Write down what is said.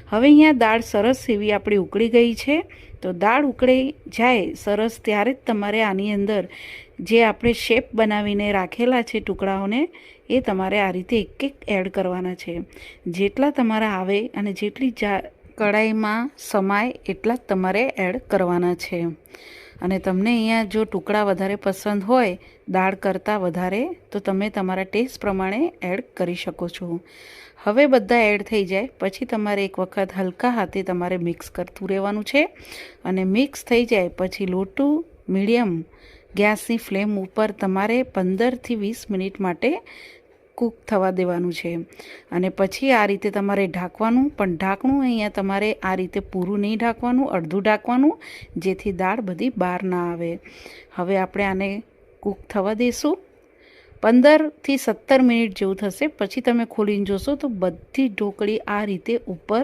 હવે અહીંયા દાળ સરસ એવી આપણી ઉકળી ગઈ છે. તો દાળ ઉકળી જાય સરસ ત્યારે જ તમારે આની અંદર જે આપણે શેપ બનાવીને રાખેલા છે ટુકડાઓને એ તમારે આ રીતે એક એક એડ કરવાના છે. જેટલા તમારા આવે અને જેટલી કઢાઈમાં સમાય એટલા જ તમારે એડ કરવાના છે. અને તમને અહીંયા જો ટુકડા વધારે પસંદ હોય દાળ કરતાં વધારે તો તમે તમારા ટેસ્ટ પ્રમાણે એડ કરી શકો છો. હવે બધા એડ થઈ જાય પછી તમારે એક વખત હલકા હાથે તમારે મિક્સ કરતું રહેવાનું છે. અને મિક્સ થઈ જાય પછી લો ટુ મીડિયમ ગેસની ફ્લેમ ઉપર તમારે 15થી 20 મિનિટ માટે કૂક થવા દેવાનું છે. અને પછી આ રીતે તમારે ઢાંકવાનું, પણ ઢાંકણું અહીંયા તમારે આ રીતે પૂરું નહીં ઢાંકવાનું, અડધું ઢાંકવાનું, જેથી દાળ બધી બહાર ના આવે. હવે આપણે આને કૂક થવા દઈશું. 15થી 17 મિનિટ જેવું થશે. પછી તમે ખોલીને જોશો તો બધી ઢોકળી આ રીતે ઉપર